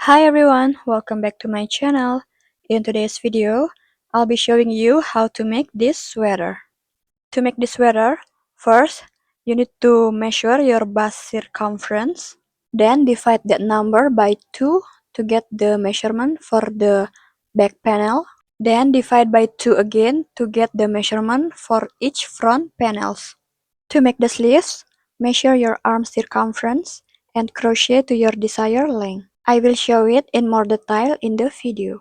Hi everyone, welcome back to my channel. In today's video, I'll be showing you how to make this sweater. To make this sweater, first, you need to measure your bust circumference. Then divide that number by 2 to get the measurement for the back panel. Then divide by 2 again to get the measurement for each front panels. To make the sleeves, measure your arm circumference and crochet to your desired length. I will show it in more detail in the video.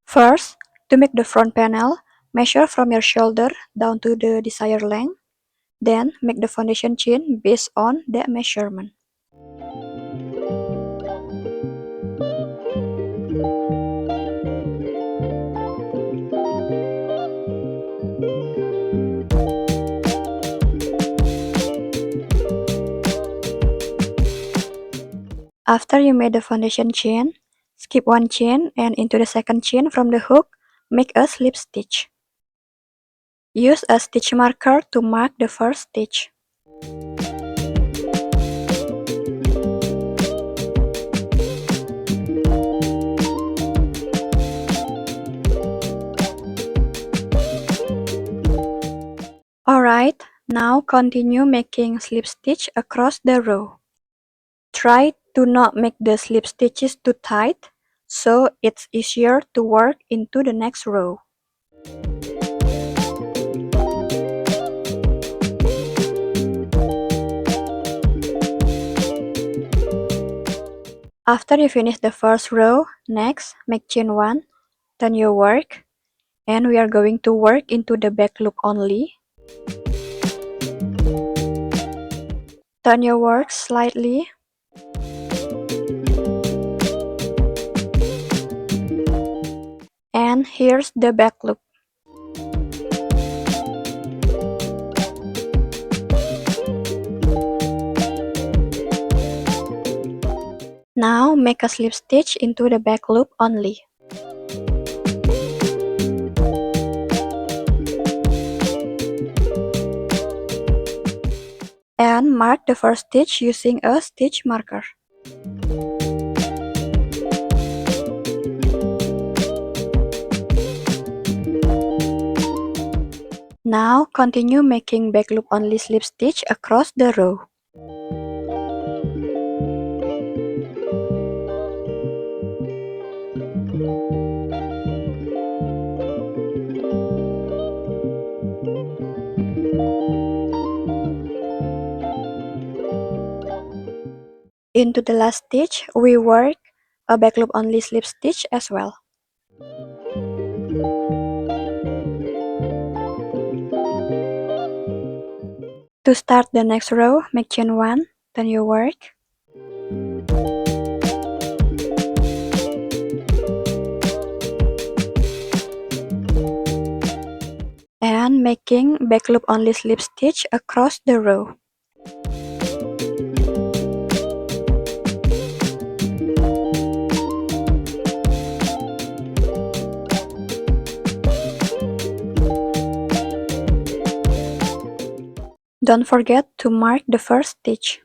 First, to make the front panel, measure from your shoulder down to the desired length. Then, make the foundation chin based on that measurement. After you made the foundation chain, skip one chain and into the second chain from the hook, make a slip stitch. Use a stitch marker to mark the first stitch. Alright, now continue making slip stitch across the row. Try to not make the slip stitches too tight, so it's easier to work into the next row. After you finish the first row, next, make chain 1, turn your work, and we are going to work into the back loop only. Turn your work slightly. And here's the back loop. Now make a slip stitch into the back loop only. And mark the first stitch using a stitch marker. Now continue making back loop only slip stitch across the row. Into the last stitch, we work a back loop only slip stitch as well. To start the next row, make chain 1, turn your work. And making back loop only slip stitch across the row. Don't forget to mark the first stitch.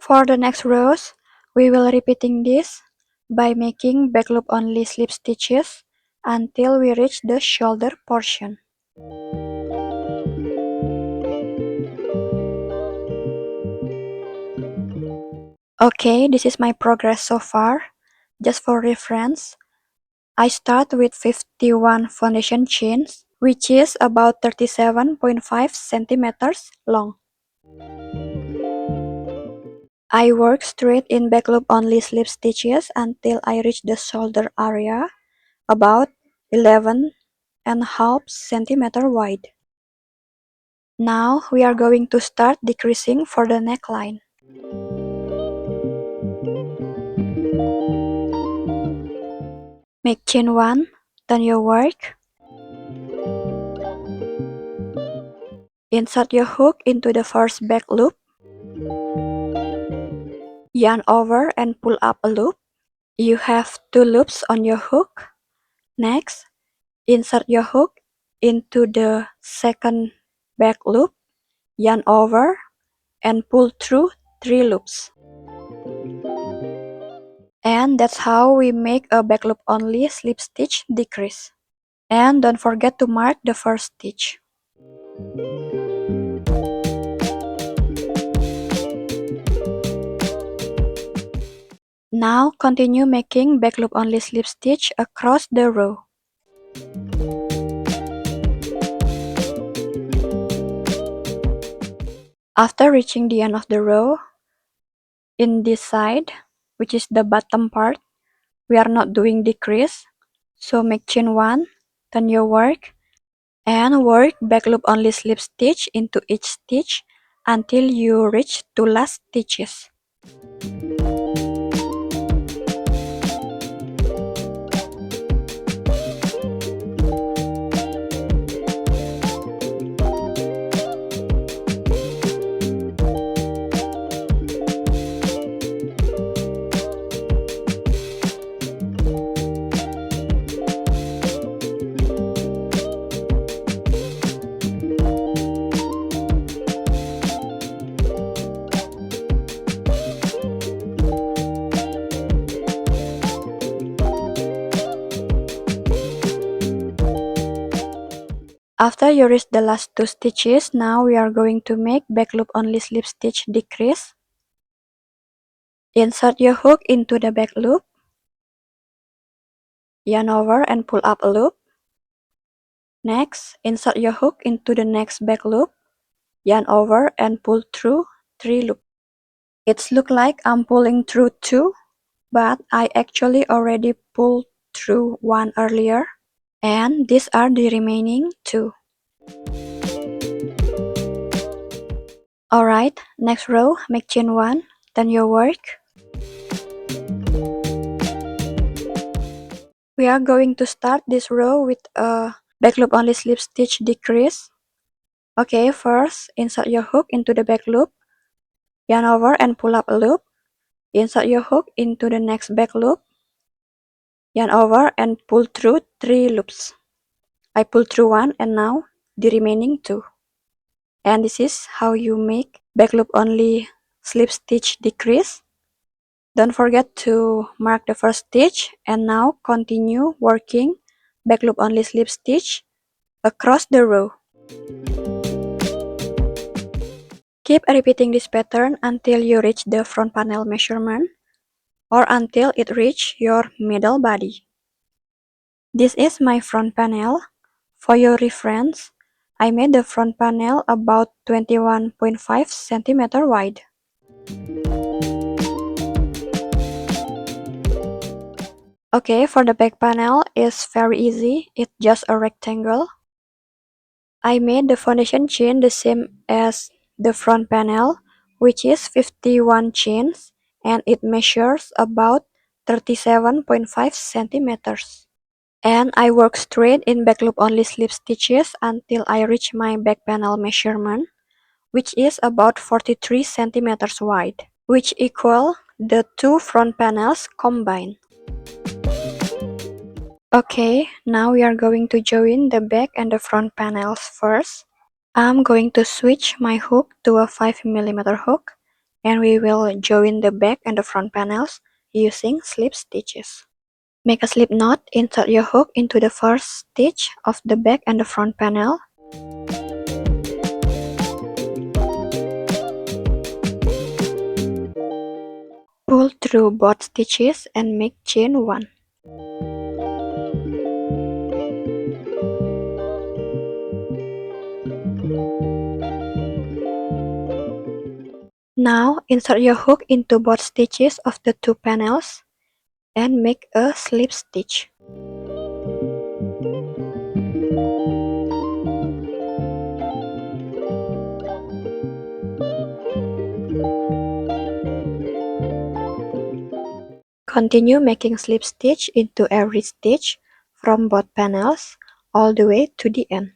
For the next rows, we will repeating this by making back loop only slip stitches until we reach the shoulder portion. Okay, this is my progress so far. Just for reference, I start with 51 foundation chains, which is about 37.5 centimeters long. I work straight in back loop only slip stitches until I reach the shoulder area, about 11.5 centimeter wide. Now we are going to start decreasing for the neckline. Make chain 1, turn your work, insert your hook into the first back loop, yarn over and pull up a loop. You have 2 loops on your hook. Next, insert your hook into the second back loop, yarn over and pull through 3 loops. And that's how we make a back loop only slip stitch decrease. And don't forget to mark the first stitch. Now continue making back loop only slip stitch across the row. After reaching the end of the row, in this side, which is the bottom part, we are not doing decrease, so make chain 1, turn your work, and work back loop only slip stitch into each stitch until you reach 2 last stitches. After you reach the last 2 stitches, now we are going to make back loop only slip stitch decrease. Insert your hook into the back loop, yarn over and pull up a loop. Next, insert your hook into the next back loop, yarn over and pull through 3 loops. It looks like I'm pulling through 2, but I actually already pulled through 1 earlier, and these are the remaining 2. Alright, next row, make chain 1, turn your work. We are going to start this row with a back loop only slip stitch decrease. Okay, first insert your hook into the back loop, yarn over and pull up a loop. Insert your hook into the next back loop, yarn over and pull through 3 loops. I pulled through 1 and now the remaining 2. And this is how you make back loop only slip stitch decrease. Don't forget to mark the first stitch and now continue working back loop only slip stitch across the row. Keep repeating this pattern until you reach the front panel measurement or until it reaches your middle body. This is my front panel. For your reference, I made the front panel about 21.5 cm wide. Okay, for the back panel is very easy, it's just a rectangle. I made the foundation chain the same as the front panel, which is 51 chains, and it measures about 37.5 centimeters. And I work straight in back loop only slip stitches until I reach my back panel measurement, which is about 43 centimeters wide, which equal the 2 front panels combined. Okay, now we are going to join the back and the front panels first. I'm going to switch my hook to a 5mm hook, and we will join the back and the front panels using slip stitches. Make a slip knot, insert your hook into the first stitch of the back and the front panel. through both stitches and make chain 1. Now insert your hook into both stitches of the 2 panels and make a slip stitch. Continue making slip stitch into every stitch from both panels all the way to the end.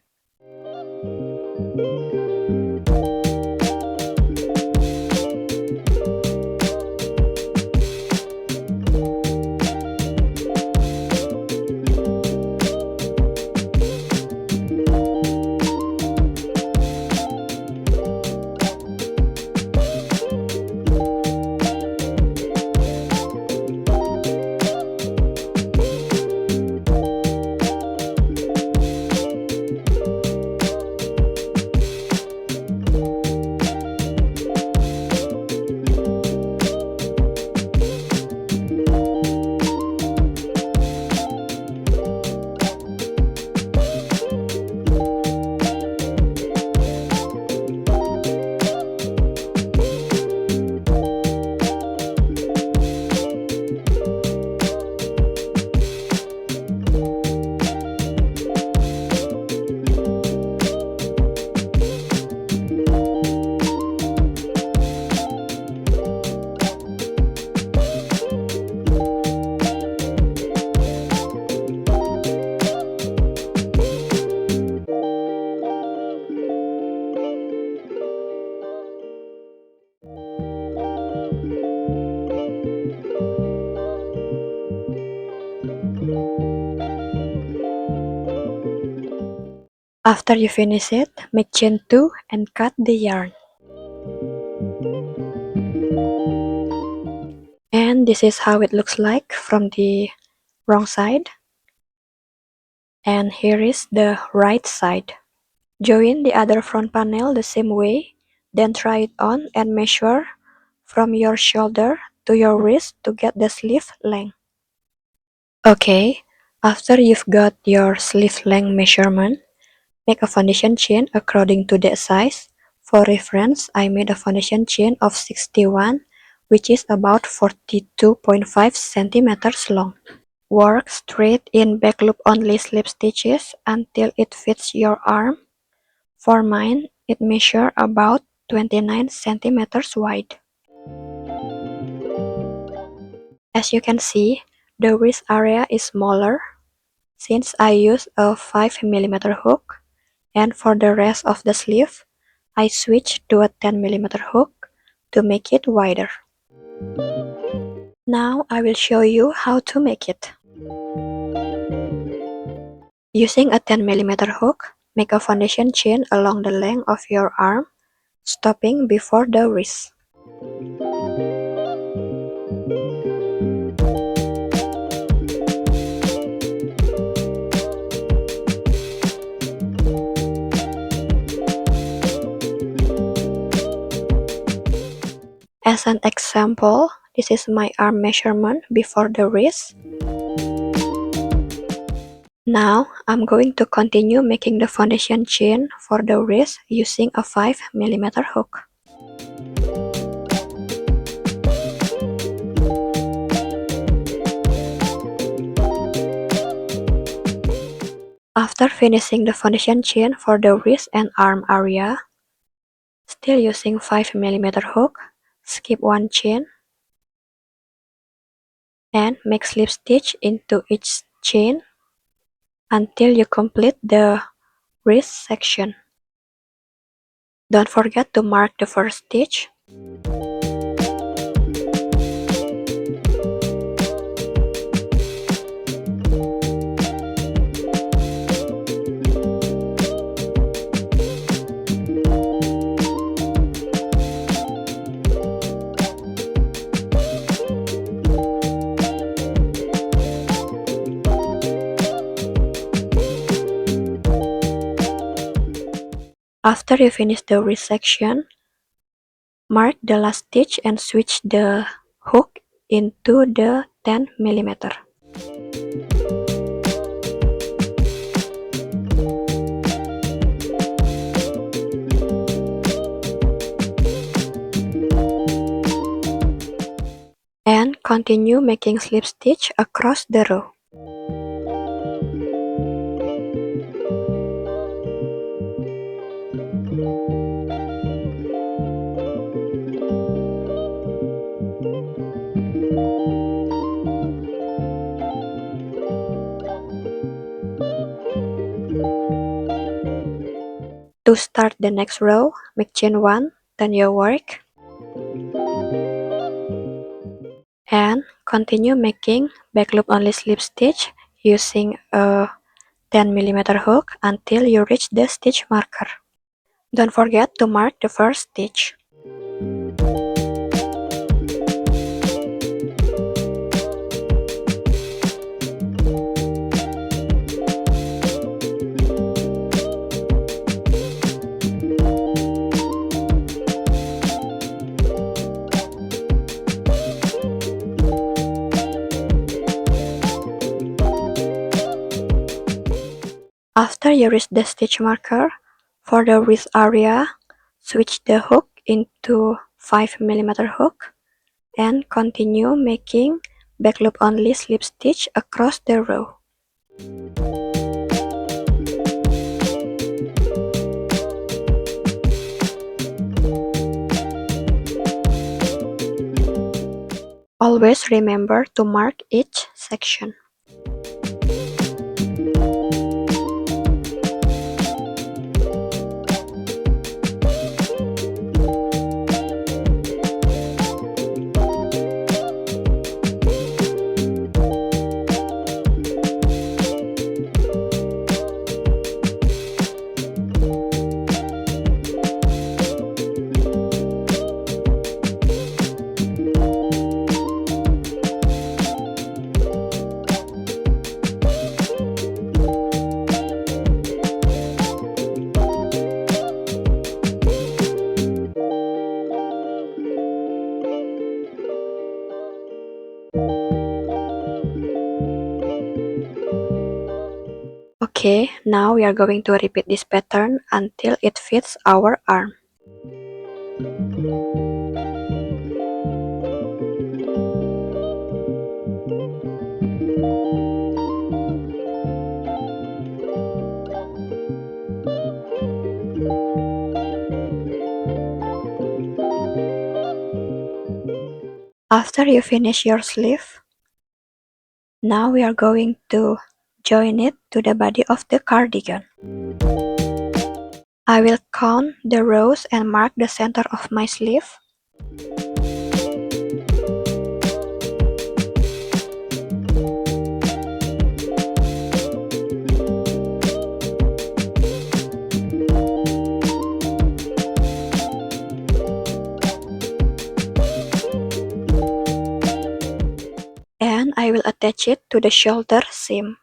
After you finish it, make chain 2 and cut the yarn. And this is how it looks like from the wrong side. And here is the right side. Join the other front panel the same way, then try it on and measure from your shoulder to your wrist to get the sleeve length. Okay, after you've got your sleeve length measurement, make a foundation chain according to that size. For reference, I made a foundation chain of 61, which is about 42.5 centimeters long. Work straight in back loop only slip stitches until it fits your arm. For mine, it measures about 29 centimeters wide. As you can see, the wrist area is smaller since I use a 5mm hook, and for the rest of the sleeve, I switched to a 10mm hook to make it wider. Now I will show you how to make it. Using a 10mm hook, make a foundation chain along the length of your arm, stopping before the wrist. As an example, this is my arm measurement before the wrist. Now, I'm going to continue making the foundation chain for the wrist using a 5mm hook. After finishing the foundation chain for the wrist and arm area, still using 5mm hook, skip one chain and make slip stitch into each chain until you complete the wrist section. Don't forget to mark the first stitch. After you finish the wrist section, mark the last stitch and switch the hook into the 10 millimeter. And continue making slip stitch across the row. To start the next row, make chain 1, turn your work, and continue making back loop only slip stitch using a 10 millimeter hook until you reach the stitch marker. Don't forget to mark the first stitch. After you reach the stitch marker, for the wrist area, switch the hook into 5 millimeter hook and continue making back loop only slip stitch across the row. Always remember to mark each section. Okay, now we are going to repeat this pattern until it fits our arm. After you finish your sleeve, now we are going to join it to the body of the cardigan. I will count the rows and mark the center of my sleeve. And I will attach it to the shoulder seam.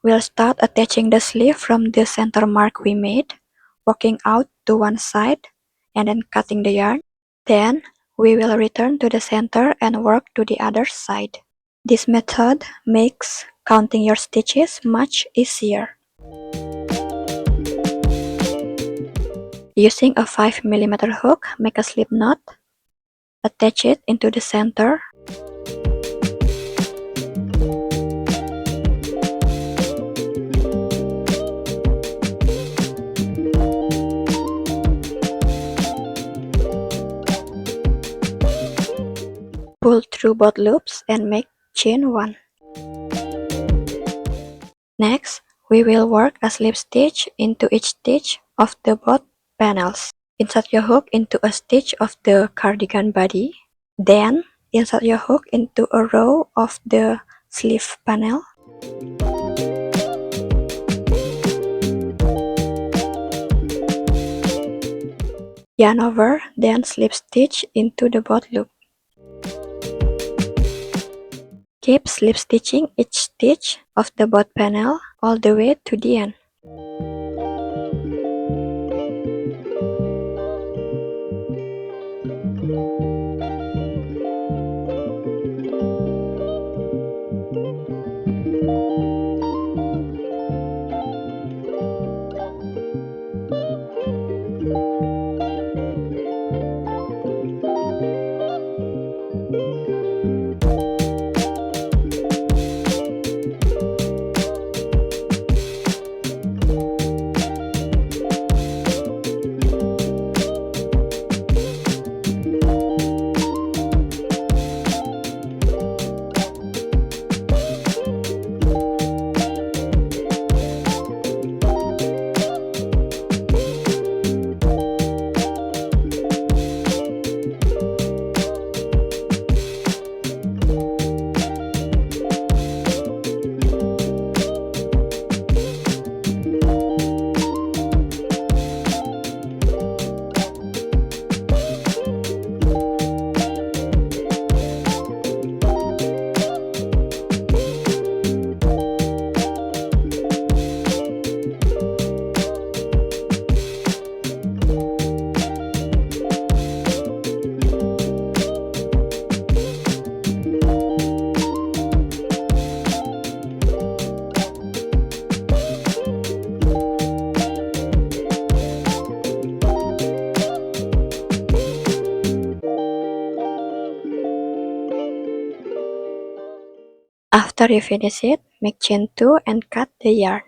We'll start attaching the sleeve from the center mark we made, working out to one side and then cutting the yarn. Then we will return to the center and work to the other side. This method makes counting your stitches much easier. Using a 5 millimeter hook, make a slip knot, attach it into the center. Pull through both loops and make chain 1. Next, we will work a slip stitch into each stitch of the both panels. Insert your hook into a stitch of the cardigan body. Then, insert your hook into a row of the sleeve panel. Yarn over, then slip stitch into the both loop. Keep slip stitching each stitch of the both panel all the way to the end. After you finish it, make chain 2 and cut the yarn.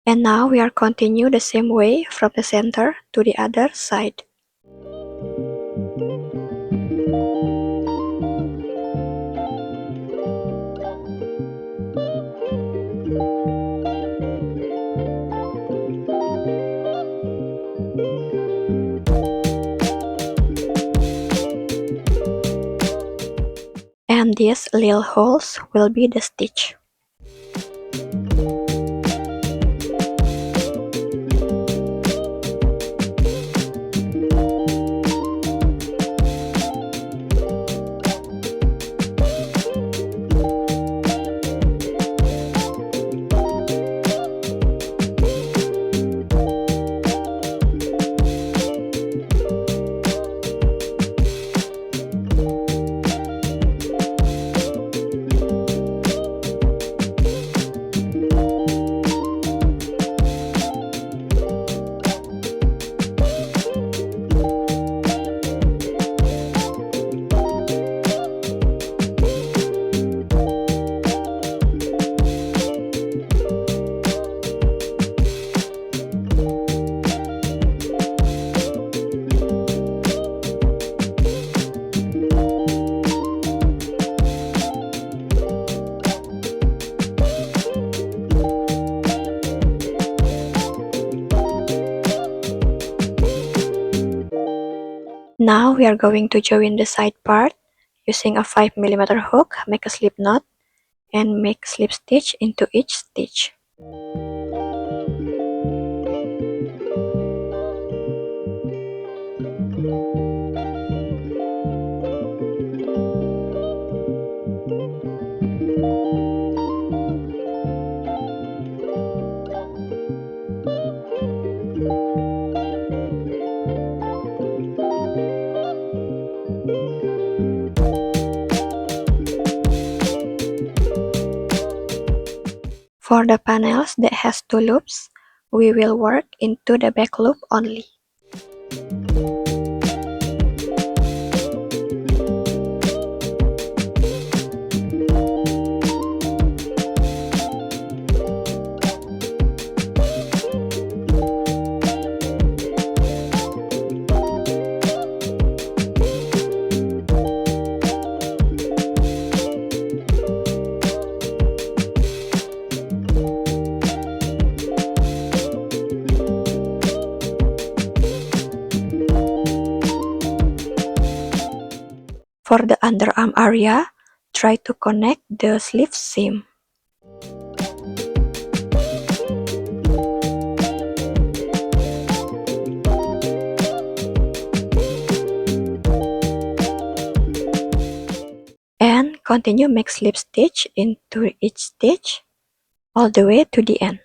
And now we are continue the same way from the center to the other side. And these little holes will be the stitch. Now we are going to join the side part. Using a 5mm hook, make a slip knot and make slip stitch into each stitch. For the panels that has 2 loops, we will work into the back loop only. For the underarm area, try to connect the sleeve seam. And continue make slip stitch into each stitch all the way to the end.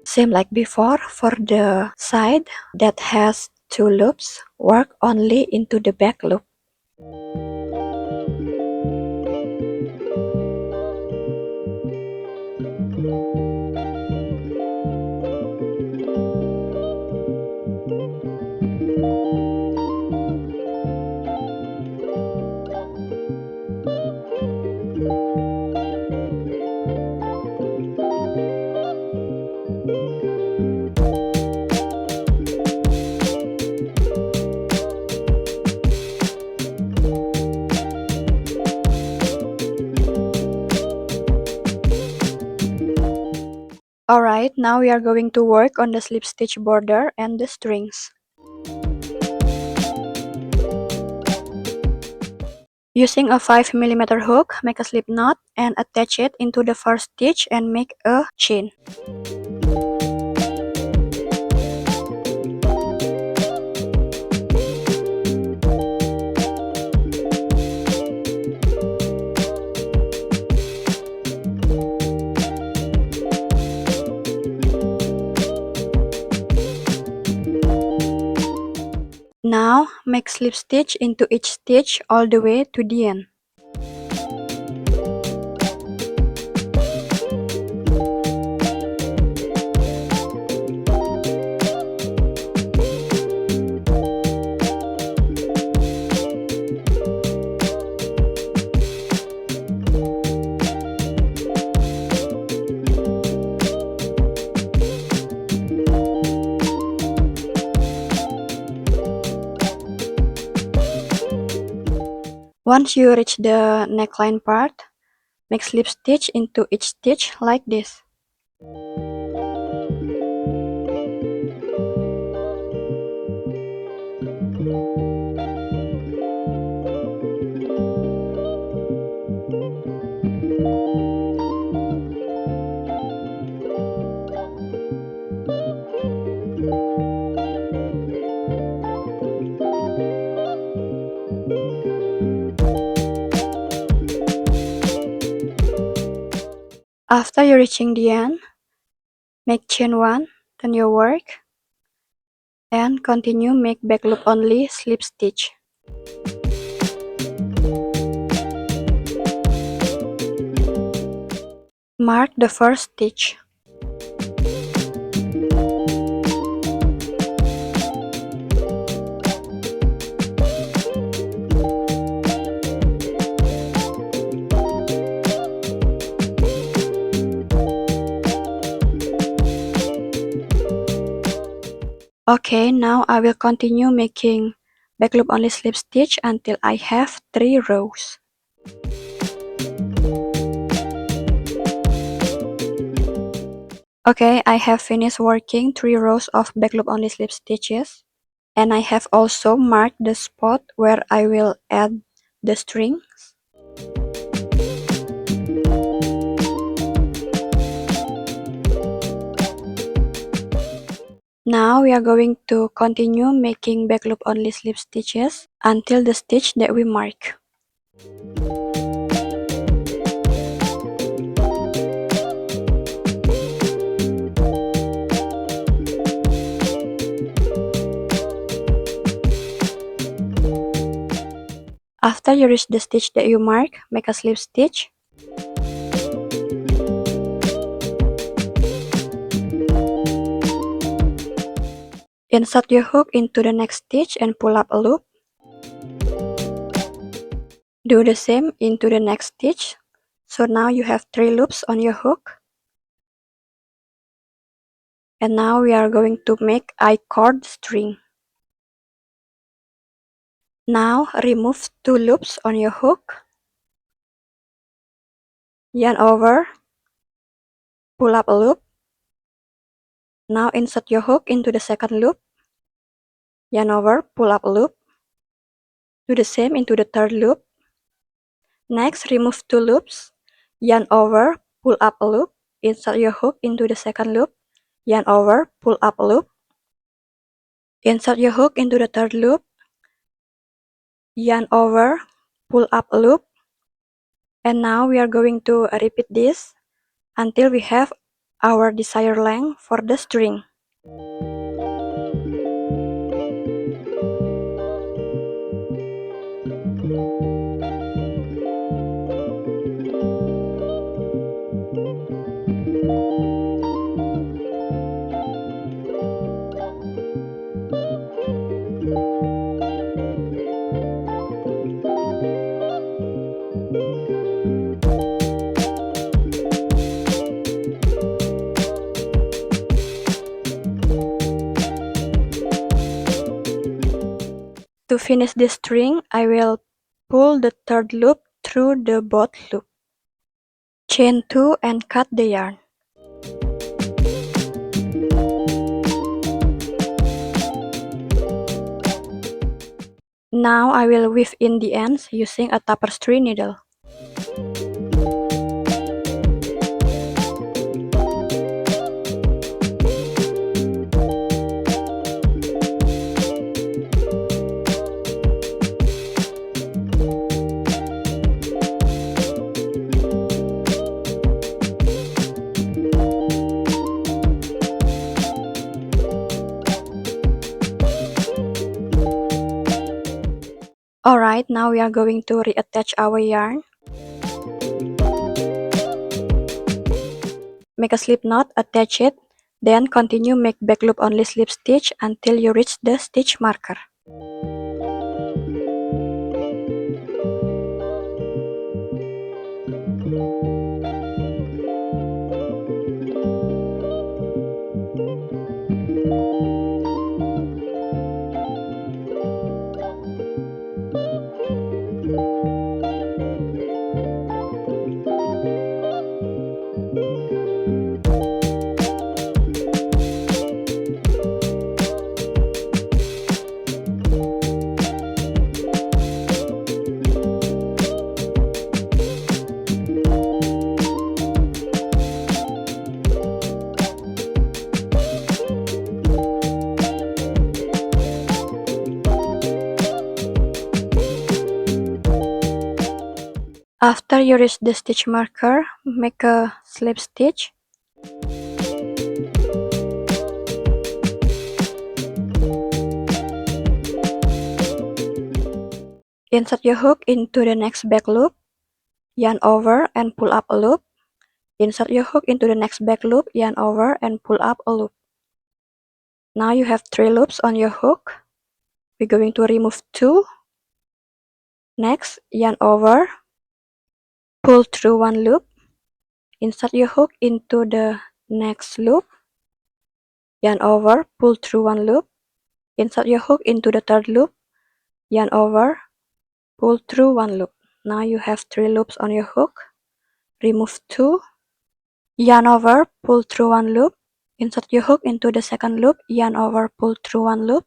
Same like before, for the side that has 2 loops, work only into the back loop. Alright, now we are going to work on the slip stitch border and the strings. Using a 5mm hook, make a slip knot and attach it into the first stitch and make a chain. Now, make slip stitch into each stitch all the way to the end. Once you reach the neckline part, make slip stitch into each stitch like this. After you reaching the end, make chain 1, turn your work, and continue make back loop only slip stitch. Mark the first stitch. Okay, now I will continue making back loop only slip stitch until I have 3 rows. Okay, I have finished working 3 rows of back loop only slip stitches, and I have also marked the spot where I will add the strings. Now we are going to continue making back loop only slip stitches until the stitch that we mark. After you reach the stitch that you mark, make a slip stitch. Insert your hook into the next stitch and pull up a loop. Do the same into the next stitch. So now you have 3 loops on your hook. And now we are going to make I-cord string. Now remove 2 loops on your hook. Yarn over, pull up a loop. Now insert your hook into the second loop. Yarn over, pull up a loop. Do the same into the third loop. Next, remove 2 loops. Yarn over, pull up a loop. Insert your hook into the second loop. Yarn over, pull up a loop. Insert your hook into the third loop. Yarn over, pull up a loop. And now we are going to repeat this until we have our desired length for the string. To finish this string, I will pull the third loop through the both loop. Chain 2 and cut the yarn. Now I will weave in the ends using a tapestry needle. Alright, now we are going to reattach our yarn. Make a slip knot, attach it, then continue make back loop only slip stitch until you reach the stitch marker. After you reach the stitch marker, make a slip stitch. Insert your hook into the next back loop, yarn over and pull up a loop. Insert your hook into the next back loop, yarn over and pull up a loop. Now you have 3 loops on your hook. We're going to remove 2. Next, yarn over, pull through 1 loop. Insert your hook into the next loop, yarn over, pull through 1 loop. Insert your hook into the third loop, yarn over, pull through 1 loop. Now you have 3 loops on your hook. Remove 2, yarn over, pull through 1 loop. Insert your hook into the second loop, yarn over, pull through 1 loop.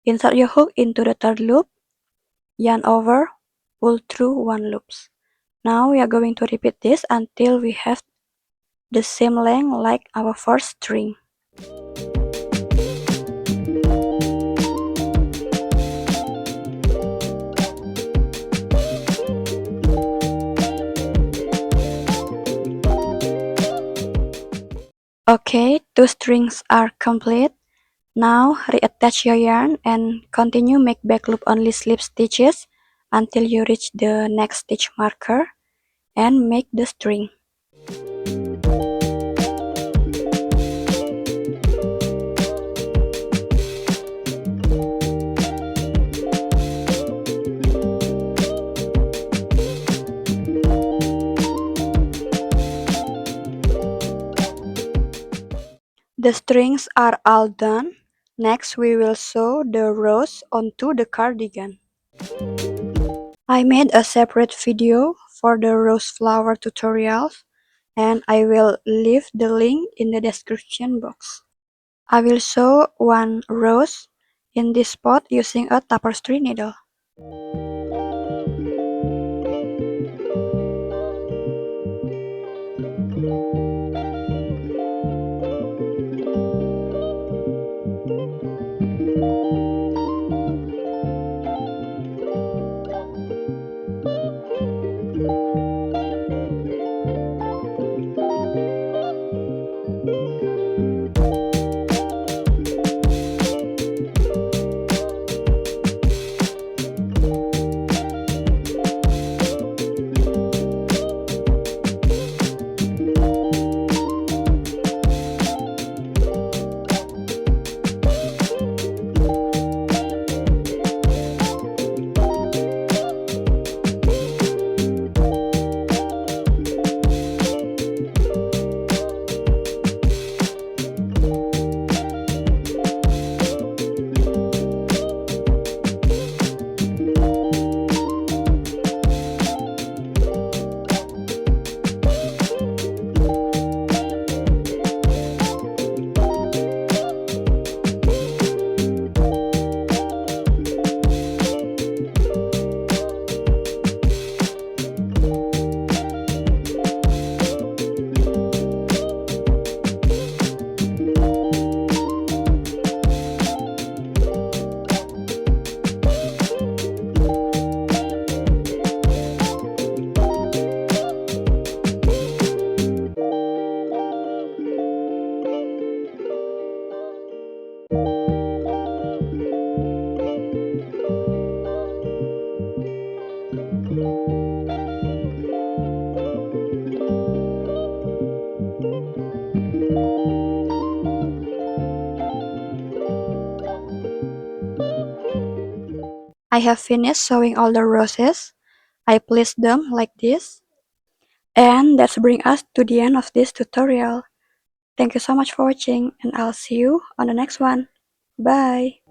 Insert your hook into the third loop, yarn over, pull through 1 loops. Now we are going to repeat this until we have the same length like our first string. Okay, 2 strings are complete. Now reattach your yarn and continue make back loop only slip stitches until you reach the next stitch marker and make the string. The strings are all done. Next we will sew the rows onto the cardigan. I made a separate video for the rose flower tutorials and I will leave the link in the description box. I will sew 1 rose in this spot using a tapestry needle. I have finished sewing all the roses. I placed them like this. And that's bring us to the end of this tutorial. Thank you so much for watching and I'll see you on the next one. Bye!